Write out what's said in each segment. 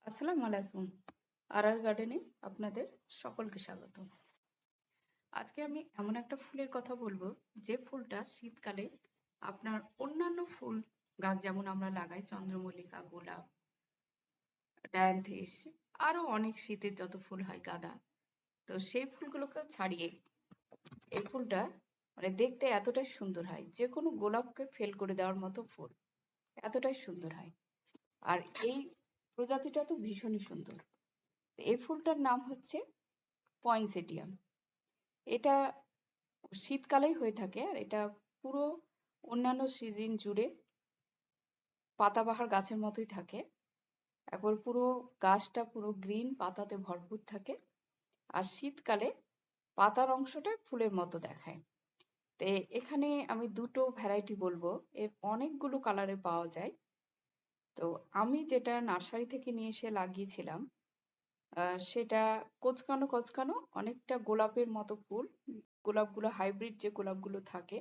আসসালামু আলাইকুম। আরআর গার্ডেনে আপনাদের সকলকে স্বাগত। আজকে আমি এমন একটা ফুলের কথা বলবো যে ফুলটা শীতকালে আপনার অন্যান্য ফুল গাছ যেমন আমরা লাগাই চন্দ্রমল্লিকা, গোলাপ, ডায়ান্থিস, আরো অনেক শীতের যত ফুল হয় গাঁদা, তো সেই ফুলগুলোকে ছাড়িয়ে এই ফুলটা মানে দেখতে এতটাই সুন্দর হয়, যে কোনো গোলাপকে ফেল করে দেওয়ার মতো ফুল, এতটাই সুন্দর হয়। আর এই প্রজাতিটা তো ভীষণই সুন্দর। এই ফুলটার নাম হচ্ছে পয়েনসেটিয়াম। এটা শীতকালেই হয়ে থাকে আর এটা পুরো অন্যান্য সিজন জুড়ে পাতাবাহার গাছের মতোই থাকে। একবার পুরো গাছটা পুরো গ্রিন পাতাতে ভরপুর থাকে আর শীতকালে পাতার অংশটা ফুলের মতো দেখায়। তো এখানে আমি দুটো ভ্যারাইটি বলবো, এর অনেকগুলো কালারে পাওয়া যায়। তো আমি যেটা নার্সারি থেকে নিয়ে এসে লাগিয়েছিলাম সেটা কোঁচকানো কোঁচকানো অনেকটা গোলাপের মতো ফুল। গোলাপগুলো হাইব্রিড যে গোলাপগুলো থাকে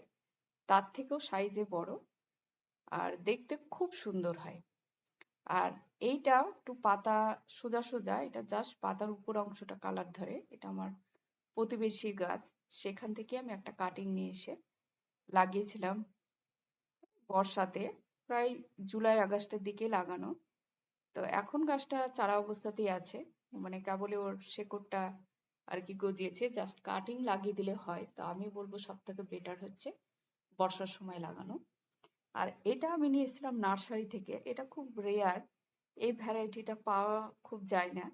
তার থেকেও সাইজে বড় আর দেখতে খুব সুন্দর হয়। আর এইটা একটু পাতা সোজা সোজা, এটা জাস্ট পাতার উপর অংশটা কালার ধরে। এটা আমার প্রতিবেশীর গাছ, সেখান থেকে আমি একটা কাটিং নিয়ে এসে লাগিয়েছিলাম বর্ষাতে, প্রায় জুলাই আগস্টের দিকে লাগানো। তো এখন গাছটা চারা অবস্থাতেই আছে, মানে কেবলই ওর শেকড়টা আর কি গজিয়েছে, জাস্ট কাটিং লাগিয়ে দিলে হয়। তো আমি বলবো সব থেকে বেটার হচ্ছে বর্ষার সময় লাগানো। আর এটা আমি নিয়েছিলাম নার্সারি থেকে, এটা খুব রেয়ার, এই ভ্যারাইটিটা পাওয়া খুব যায় না।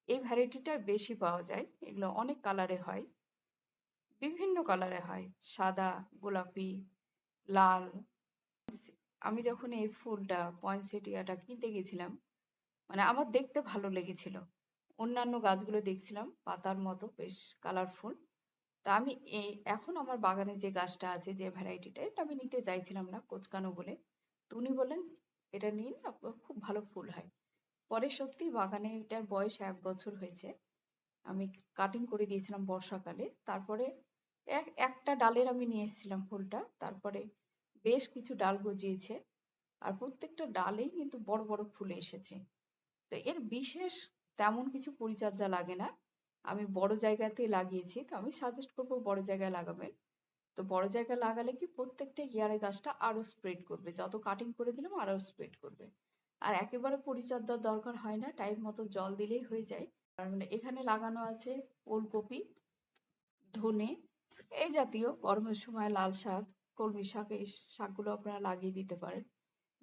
এই ভ্যারাইটিটা বেশি পাওয়া যায়, এগুলো অনেক কালারে হয়, বিভিন্ন কালারে হয়, সাদা, গোলাপি, লাল। আমি যখন এই ফুলটা পয়েনসেটিয়াটা কিনতে গেছিলাম, মানে আমার দেখতে ভালো লেগেছিল। অন্যান্য গাছগুলো দেখছিলাম পাতার মতো বেশ কালারফুল। তা আমি এই এখন আমার বাগানে যে গাছটা আছে, যে ভ্যারাইটিটা, এটা আমি নিতে চাইছিলাম না কোচকানো বলে। তো উনি বললেন এটা নিন, আপনার খুব ভালো ফুল হয়। পরে সত্যি বাগানে এটার বয়স 1 বছর হয়েছে। আমি কাটিং করে দিয়েছিলাম বর্ষাকালে। তারপরে একটা ডালের আমি নিয়ে এসেছিলাম ফুলটা, তারপরে বেশ কিছু ডাল গজিয়েছে আর প্রত্যেকটা ডালেই কিন্তু বড় বড় ফুল এসেছে। তো এর বিশেষ তেমন কিছু পরিচর্যা লাগে না। আমি বড় জায়গাতে লাগিয়েছি, তো আমি সাজেস্ট করবো বড় জায়গায় লাগাবেন। তো বড় জায়গায় লাগালে কি প্রত্যেকটা ইয়ারে গাছটা আরো স্প্রেড করবে, যত কাটিং করে দিলাম আরো স্প্রেড করবে। আর একেবারে পরিচর্যার দরকার হয় না, টাইম মতো জল দিলেই হয়ে যায়। আর মানে এখানে লাগানো আছে ওলকপি, ধনে, এই জাতীয় গরমের সময় লাল শাক, কলমি শাক, এই শাকগুলো আপনারা লাগিয়ে দিতে পারেন।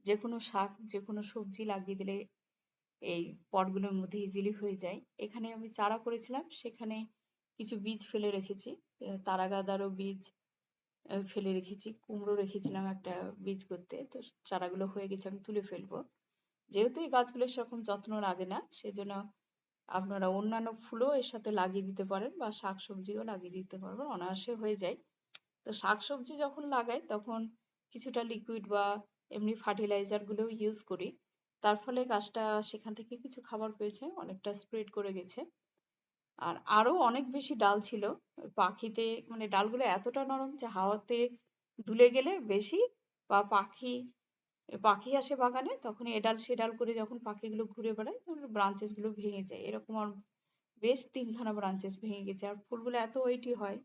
যে কোনো শাক, যে কোনো সবজি লাগিয়ে দিলে এই পটগুলোর মধ্যে ইজিলি হয়ে যায়। এখানে আমি চারা করেছিলাম, সেখানে কিছু বীজ ফেলে রেখেছি। তারা গাঁদারও বীজ ফেলে রেখেছি, কুমড়ো রেখেছিলাম একটা বীজ করতে। তো চারাগুলো হয়ে গেছে, আমি তুলে ফেলবো। যেহেতু এই গাছগুলো সেরকম যত্ন লাগে না, সেজন্য আপনারা অন্যান্য ফুলও এর সাথে লাগিয়ে দিতে পারেন বা শাকসবজিও লাগিয়ে দিতে পারবেন, অনায়াসে হয়ে যায়। তো শাকসবজি যখন লাগাই তখন কিছুটা লিকুইড বা এমনি ফার্টিলাইজার গুলো ইউজ করি। তার ফলে গাছটা সেখান থেকে কিছু খাবার পেয়েছে, অনেকটা স্প্রেড করে গেছে। আর আরো অনেক বেশি ডাল ছিল। পাখিতে মানে ডালগুলো এতটা নরম যে হাওয়াতে দুলে গেলে বেশি, বা পাখি পাখি আসে বাগানে, তখন এডাল সেডাল করে যখন পাখিগুলো ঘুরে বেড়ায় তখন ব্রাঞ্চেস গুলো ভেঙে যায়। এরকম আর বেশ 3খানা ব্রাঞ্চেস ভেঙে গেছে। আর ফুলগুলো এত ওয়েটি হয়,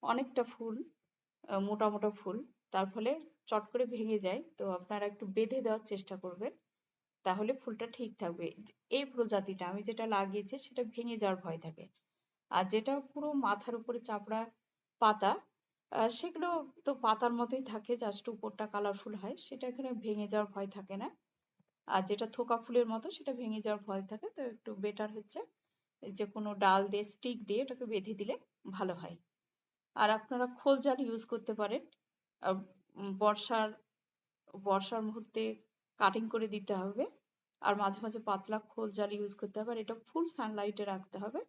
অনেকটা ফুল, মোটা মোটা ফুল, তার ফলে চট করে ভেঙে যায়। তো আপনারা একটু বেঁধে দেওয়ার চেষ্টা করবেন, তাহলে ফুলটা ঠিক থাকবে। এই প্রজাতিটা আমি যেটা লাগিয়েছি সেটা ভেঙে যাওয়ার ভয় থাকে। আর যেটা পুরো মাথার উপরে চাপড়া পাতা, সেগুলো তো পাতার মতোই থাকে, জাস্ট উপরটা কালারফুল হয়, সেটা এখানে ভেঙে যাওয়ার ভয় থাকে না। আর যেটা থোকা ফুলের মতো সেটা ভেঙে যাওয়ার ভয় থাকে। তো একটু বেটার হচ্ছে যে কোনো ডাল দিয়ে, স্টিক দিয়ে ওটাকে বেঁধে দিলে ভালো হয়। আর আপনারা খোল জাল ইউজ করতে পারেন। আহ, বর্ষার বর্ষার মুহূর্তে কাটিং করে দিতে হবে আর মাঝে মাঝে পাতলা খোল জাল ইউজ করতে হবে, আর এটা ফুল সানলাইটে রাখতে হবে,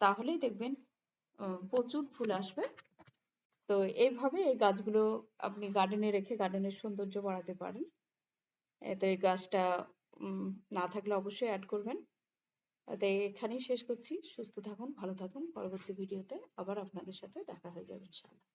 তাহলেই দেখবেন প্রচুর ফুল আসবে। তো এইভাবে এই গাছগুলো আপনি গার্ডেনে রেখে গার্ডেনের সৌন্দর্য বাড়াতে পারেন। তো এই গাছটা না থাকলে অবশ্যই অ্যাড করবেন। তো এখানেই শেষ করছি। সুস্থ থাকুন, ভালো থাকুন। পরবর্তী ভিডিওতে আবার আপনাদের সাথে দেখা হয়ে যাবে ইনশাআল্লাহ।